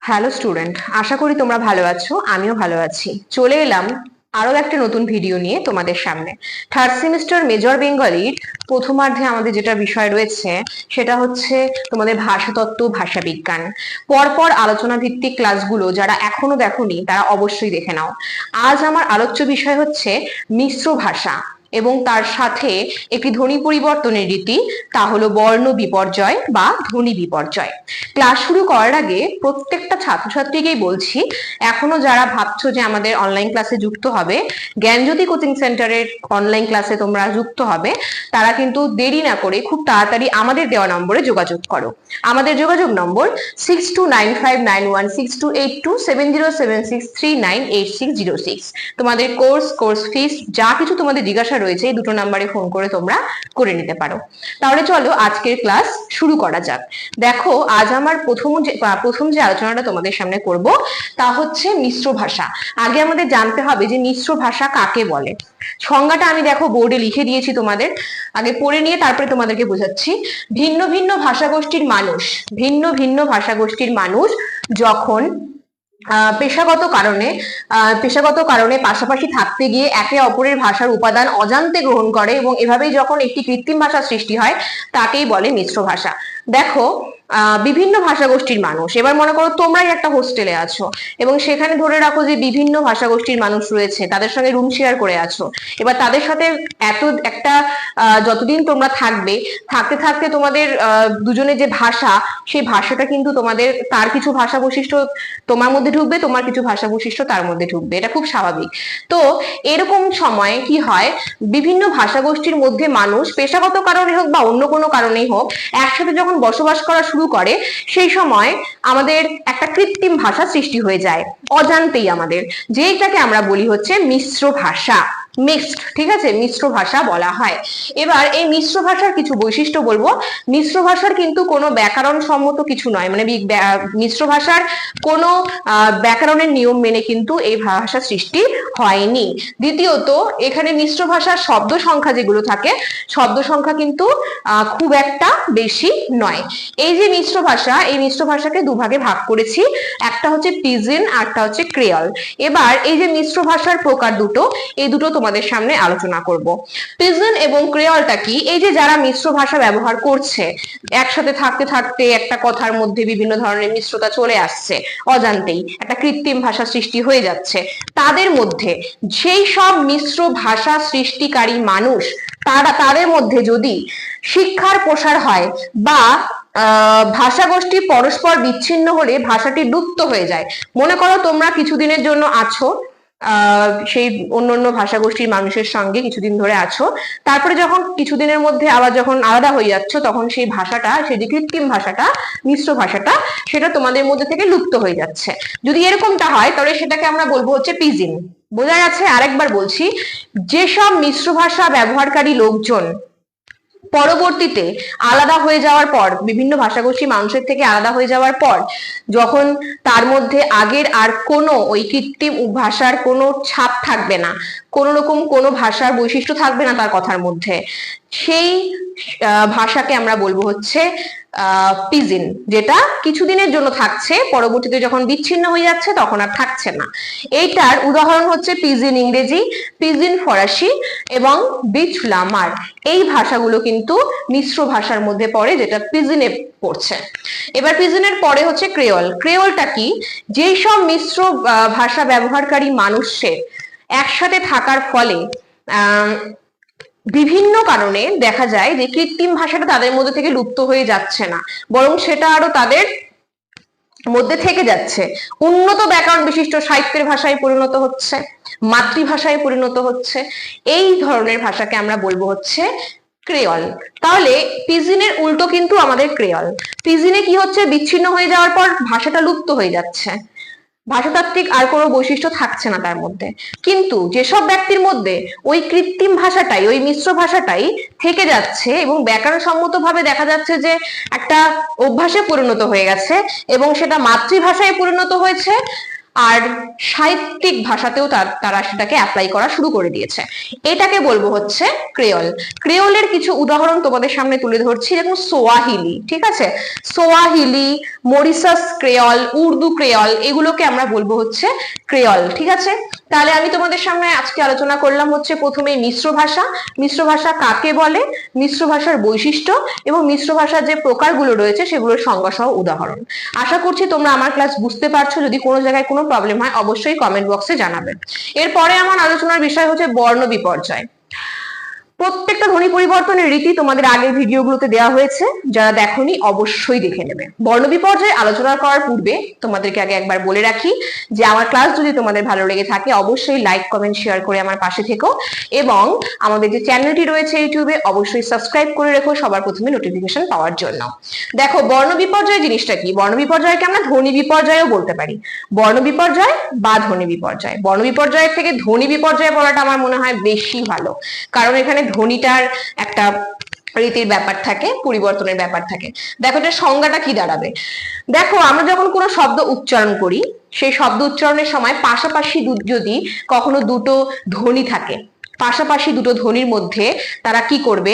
Hello student, আশা করি তোমরা ভালো আছো। আমিও ভালো আছি। চলে এলাম আরো একটা নতুন ভিডিও নিয়ে তোমাদের সামনে। থার্ড সেমিস্টার মেজর বেঙ্গলির প্রথমার্ধে আমাদের যেটা বিষয় রয়েছে সেটা হচ্ছে তোমাদের ভাষাতত্ত্ব, ভাষাবিজ্ঞান। পরপর আলোচনা ভিত্তিক ক্লাসগুলো যারা এখনো দেখোনি তারা অবশ্যই দেখে নাও। আজ আমার আলোচ্য বিষয় হচ্ছে মিশ্র ভাষা এবং তার সাথে একটি ধ্বনি পরিবর্তনের রীতি, তা হলো বর্ণ বিপর্যয় বা ধ্বনি বিপর্যয়। ক্লাস শুরু করার আগে প্রত্যেকটা ছাত্রছাত্রীকেই বলছি, এখনো যারা ভাবছো যে আমাদের অনলাইন ক্লাসে যুক্ত হবে, জ্ঞানজ্যোতি কোচিং সেন্টারের অনলাইন ক্লাসে তোমরা যুক্ত হবে, তারা কিন্তু দেরি না করে খুব তাড়াতাড়ি আমাদের দেওয়া নম্বরে যোগাযোগ করো। আমাদের যোগাযোগ নম্বর 62959162827076398606। তোমাদের কোর্স ফিস যা কিছু তোমাদের জিজ্ঞাসা রয়েছে এই দুটো নাম্বারে ফোন করে তোমরা করে নিতে পারো। তাহলে চলো আজকের ক্লাস শুরু করা যাক। দেখো, আজ আমার প্রথম যে আলোচনাটা তোমাদের সামনে করব তা হচ্ছে মিশ্র ভাষা। আগে আমাদের জানতে হবে যে মিশ্র ভাষা কাকে বলে। সংজ্ঞাটা আমি দেখো বোর্ডে লিখে দিয়েছি, তোমাদের আগে পড়ে নিয়ে তারপরে তোমাদেরকে বোঝাচ্ছি। ভিন্ন ভিন্ন ভাষাগোষ্ঠীর মানুষ যখন পেশাগত কারণে পাশাপাশি থাকতে গিয়ে একে অপরের ভাষার উপাদান অজান্তে গ্রহণ করে এবং এভাবেই যখন একটি কৃত্রিম ভাষার সৃষ্টি হয় তাকেই বলে মিশ্র ভাষা। দেখো, বিভিন্ন ভাষাগোষ্ঠীর মানুষ, এবার মনে করো তোমরাই একটা হোস্টেলে আছো এবং সেখানে ধরে রাখো যে বিভিন্ন ভাষাগোষ্ঠীর মানুষ রয়েছে, তাদের সঙ্গে রুম শেয়ার করে আছো। এবার তাদের সাথে যতদিন তোমরা থাকতে থাকতে তোমাদের দুজনের যে ভাষা, সেই ভাষাটা কিন্তু তার কিছু ভাষা বৈশিষ্ট্য তোমার মধ্যে ঢুকবে, তোমার কিছু ভাষা বৈশিষ্ট্য তার মধ্যে ঢুকবে, এটা খুব স্বাভাবিক। তো এরকম সময় কি হয়, বিভিন্ন ভাষাগোষ্ঠীর মধ্যে মানুষ পেশাগত কারণে হোক বা অন্য কোনো কারণেই হোক একসাথে যখন বসবাস করা শুরু করে, সেই সময় আমাদের একটা কৃত্রিম ভাষা সৃষ্টি হয়ে যায় অজান্তেই আমাদের, যেটাকে আমরা বলি হচ্ছে মিশ্র ভাষা। মিক্সড, ঠিক আছে, মিশ্র ভাষা বলা হয়। এবার এই মিশ্র ভাষার কিছু বৈশিষ্ট্য বলবো। মিশ্র ভাষার কিন্তু কোনো ব্যাকরণ সম্মত কিছু নয়, মানে মিশ্র ভাষার কোনো ব্যাকরণের নিয়ম মেনে কিন্তু এই ভাষা সৃষ্টি হয়নি। দ্বিতীয়ত, এখানে মিশ্র ভাষার শব্দ সংখ্যা যেগুলো থাকে, শব্দ সংখ্যা কিন্তু খুব একটা বেশি নয়। এই যে মিশ্র ভাষা, এই মিশ্র ভাষাকে দুভাগে ভাগ করেছি, একটা হচ্ছে পিজিন আর একটা হচ্ছে ক্রেওল। এবার এই যে মিশ্র ভাষার প্রকার দুটো, এই দুটো তোমাদের সামনে আলোচনা করব। পিজিন এবং ক্রেওলটা কি? এই যে যারা মিশ্র ভাষা ব্যবহার করছে, একসাথে থাকতে থাকতে একটা কথার মধ্যে বিভিন্ন ধরনের মিশ্রতা চলে আসছে, অজান্তেই একটা কৃত্রিম ভাষা সৃষ্টি হয়ে যাচ্ছে, তাদের মধ্যে সেই সব মিশ্র ভাষা সৃষ্টিকারী মানুষ, তাদের মধ্যে যদি শিক্ষার প্রসার হয় বা ভাষাগোষ্ঠী পরস্পর বিচ্ছিন্ন হলে ভাষাটি লুপ্ত হয়ে যায়। মনে করো তোমরা কিছুদিনের জন্য আছো সেই অন্য ভাষাগোষ্ঠীর মানুষের সঙ্গে কিছুদিন ধরে আছো, তারপরে যখন কিছুদিনের মধ্যে আবার যখন আলাদা হয়ে যাচ্ছ, তখন সেই ভাষাটা, সেই যে কৃত্রিম ভাষাটা, মিশ্র ভাষাটা, সেটা তোমাদের মধ্যে থেকে লুপ্ত হয়ে যাচ্ছে। যদি এরকমটা হয় তাহলে সেটাকে আমরা বলবো হচ্ছে পিজিং। বোঝা যাচ্ছে? আরেকবার বলছি, যেসব মিশ্র ভাষা ব্যবহারকারী লোকজন পরবর্তীতে আলাদা হয়ে যাওয়ার পর, বিভিন্ন ভাষাগোষ্ঠী মানুষের থেকে আলাদা হয়ে যাওয়ার পর, যখন তার মধ্যে আগের আর কোনো ওই কৃত্রিম ভাষার কোনো ছাপ থাকবে না, কোনো রকম কোনো ভাষার বৈশিষ্ট্য থাকবে না তার কথার মধ্যে, সেই ভাষাকে আমরা বলবো হচ্ছে পিজিন, যেটা কিছুদিনের জন্য থাকছে, পরবর্তীতে যখন বিচ্ছিন্ন হয়ে যাচ্ছে তখন আর থাকছে না। এইটার উদাহরণ হচ্ছে পিজিন ইংরেজি, পিজিন ফরাসি এবং বিচ লামার। এই ভাষাগুলো কিন্তু মিশ্র ভাষার মধ্যে পড়ে, যেটা পিজিনে পড়ছে। এবার পিজিনের পরে হচ্ছে ক্রেওল। ক্রেওলটা কি? যেই সব মিশ্র ভাষা ব্যবহারকারী মানুষের একসাথে থাকার ফলে বিভিন্ন কারণে দেখা যায় যে কৃত্রিম ভাষাটা তাদের মধ্যে থেকে লুপ্ত হয়ে যাচ্ছে না, বরং সেটা আরো তাদের মধ্যে থেকে যাচ্ছে, উন্নত ব্যাকরণ বিশিষ্ট সাহিত্যের ভাষায় পরিণত হচ্ছে, মাতৃভাষায় পরিণত হচ্ছে। এই ধরনের ভাষাকে আমরা বলবো হচ্ছে ক্রেওল। তাহলে পিজিনের উল্টো কিন্তু আমাদের ক্রেওল। পিজিনে কি হচ্ছে? বিচ্ছিন্ন হয়ে যাওয়ার পর ভাষাটা লুপ্ত হয়ে যাচ্ছে, ভাষাতাত্ত্বিক আর কোনো বৈশিষ্ট্য থাকছে না তার মধ্যে। কিন্তু যেসব ব্যক্তির মধ্যে ওই কৃত্রিম ভাষাটাই, ওই মিশ্র ভাষাটাই থেকে যাচ্ছে এবং ব্যাকরণ সম্মতভাবে দেখা যাচ্ছে যে একটা অভ্যাসে পরিণত হয়ে গেছে এবং সেটা মাতৃভাষায় পরিণত হয়েছে, আর সাহিত্যিক ভাষাতেও তারা সেটাকে অ্যাপ্লাই করা শুরু করে দিয়েছে। এটাকে বলবো হচ্ছে ক্রেওল। ক্রেওলের কিছু উদাহরণ তোমাদের সামনে তুলে ধরছি, যেমন সোয়াহিলি, ঠিক আছে, Swahili, Mauritius creole, Urdu creole, এগুলোকে আমরা বলবো হচ্ছে ক্রেওল, ঠিক আছে। তাহলে আমি তোমাদের সামনে আজকে আলোচনা করলাম হচ্ছে প্রথমে মিশ্র ভাষা। মিশ্র ভাষা কাকে বলে, মিশ্র ভাষার বৈশিষ্ট্য এবং মিশ্র ভাষার যে প্রকারগুলো রয়েছে সেগুলোর সংজ্ঞা সহ উদাহরণ। আশা করছি তোমরা আমার ক্লাস বুঝতে পারছো। যদি কোনো জায়গায় কোনো প্রবলেম হয় অবশ্যই কমেন্ট বক্সে জানাবে। এরপরে আমার আলোচনার বিষয় হচ্ছে বর্ণ বিপর্যয়। প্রত্যেকটা ধ্বনি পরিবর্তনের রীতি তোমাদের আগের ভিডিওগুলোতে দেওয়া হয়েছে, যারা দেখোনি অবশ্যই দেখে নেবে। বর্ণ বিপর্যয় আলোচনা করার পূর্বে তোমাদেরকে আগে একবার বলে রাখি যে আমার ক্লাস যদি তোমাদের ভালো লেগে থাকে অবশ্যই লাইক কমেন্ট শেয়ার করে আমার পাশে থেকো, এবং আমাদের যে চ্যানেলটি রয়েছে ইউটিউবে অবশ্যই সাবস্ক্রাইব করে রেখো সবার প্রথমে নোটিফিকেশন পাওয়ার জন্য। দেখো, বর্ণ বিপর্যয় জিনিসটা কি? বর্ণ বিপর্যয়কে আমরা ধ্বনি বিপর্যয়ও বলতে পারি। বর্ণ বিপর্যয় বা ধ্বনি বিপর্যয়, বর্ণ বিপর্যয়ের থেকে ধ্বনি বিপর্যয় বলাটা আমার মনে হয় বেশি ভালো, কারণ এখানে ধ্বনিটার একটা রীতির ব্যাপার থাকে, পরিবর্তনের ব্যাপার থাকে। দেখো এটা সংজ্ঞাটা কি দাঁড়াবে। দেখো, আমরা যখন কোনো শব্দ উচ্চারণ করি সেই শব্দ উচ্চারণের সময় পাশাপাশি যদি কখনো দুটো ধ্বনি থাকে, পাশাপাশি দুটো ধ্বনির মধ্যে তারা কি করবে,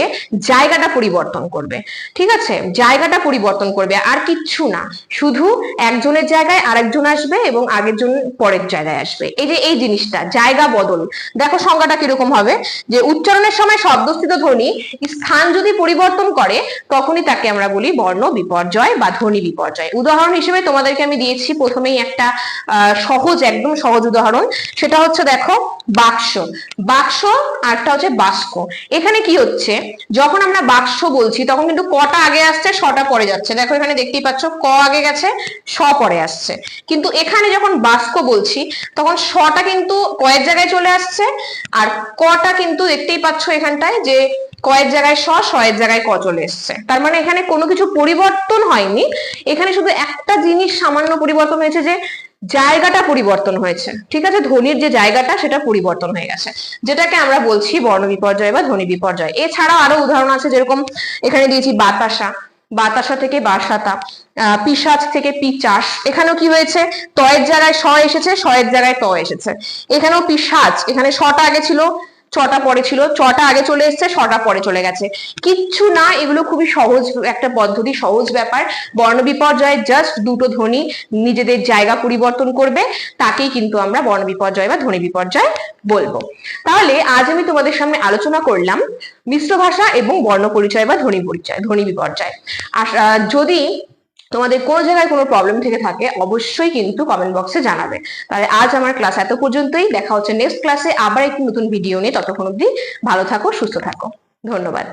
জায়গাটা পরিবর্তন করবে, ঠিক আছে, জায়গাটা পরিবর্তন করবে, আর কিচ্ছু না, শুধু একজনের জায়গায় আরেকজন আসবে এবং আগের জন পরের জায়গায় আসবে। এই যে এই জিনিসটা জায়গা বদল, দেখো সংজ্ঞাটা কিরকম হবে, যে উচ্চারণের সময় শব্দস্থিত ধ্বনি স্থান যদি পরিবর্তন করে তখনই তাকে আমরা বলি বর্ণ বিপর্যয় বা ধ্বনি বিপর্যয়। উদাহরণ হিসেবে তোমাদেরকে আমি দিয়েছি প্রথমেই একটা সহজ, একদম সহজ উদাহরণ, সেটা হচ্ছে দেখো বাক্স। বাক্স আরটা হচ্ছে বাস্ক। এখানে কি হচ্ছে, যখন আমরা বাক্স বলছি তখন কিন্তু কটা আগে আসছে, শটা পরে যাচ্ছে। দেখো এখানে দেখতেই পাচ্ছ, ক আগে গেছে, শ পরে আসছে। কিন্তু এখানে যখন বাস্ক বলছি তখন শটা কিন্তু কয়ের জায়গায় চলে আসছে, আর কটা কিন্তু দেখতেই পাচ্ছ এখানটায় যে কয়ের জায়গায় শ, শয়ের জায়গায় ক চলে এসছে। তার মানে এখানে কোনো কিছু পরিবর্তন হয়নি, এখানে শুধু একটা জিনিস সামান্য পরিবর্তন হয়েছে, যে জায়গাটা পরিবর্তন হয়েছে, ঠিক আছে, ধ্বনির যে জায়গাটা সেটা পরিবর্তন হয়ে গেছে, যেটাকে আমরা বলছি বর্ণ বিপর্যয় বা ধ্বনি বিপর্যয়। এছাড়াও আরো উদাহরণ আছে, যেরকম এখানে দিয়েছি বাতাসা, বাতাসা থেকে বাসাতা, পিশাচ থেকে পিচাস। এখানেও কি হয়েছে, তয়ের জায়গায় স এসেছে, শয়ের জায়গায় ত এসেছে। এখানেও পিশাচ, এখানে শটা আগে ছিল, ছটা পরে ছিল, ছটা আগে চলে এসেছে, ছটা পরে চলে গেছে। কিচ্ছু না, এগুলো খুবই সহজ একটা পদ্ধতি, সহজ ব্যাপার। বর্ণ বিপর্যয় জাস্ট দুটো ধ্বনি নিজেদের জায়গা পরিবর্তন করবে, তাকেই কিন্তু আমরা বর্ণ বিপর্যয় বা ধ্বনি বিপর্যয় বলবো। তাহলে আজ আমি তোমাদের সামনে আলোচনা করলাম মিশ্র ভাষা এবং বর্ণ পরিচয় বা ধ্বনি পরিচয়, ধ্বনি বিপর্যয়। যদি তোমাদের কোনো জায়গায় কোনো প্রবলেম থেকে থাকে অবশ্যই কিন্তু কমেন্ট বক্সে জানাবে। তাহলে আজ আমার ক্লাস এত পর্যন্তই, দেখা হচ্ছে নেক্সট ক্লাসে আবার একটি নতুন ভিডিও নিয়ে। ততক্ষণ অবধি ভালো থাকো, সুস্থ থাকো, ধন্যবাদ।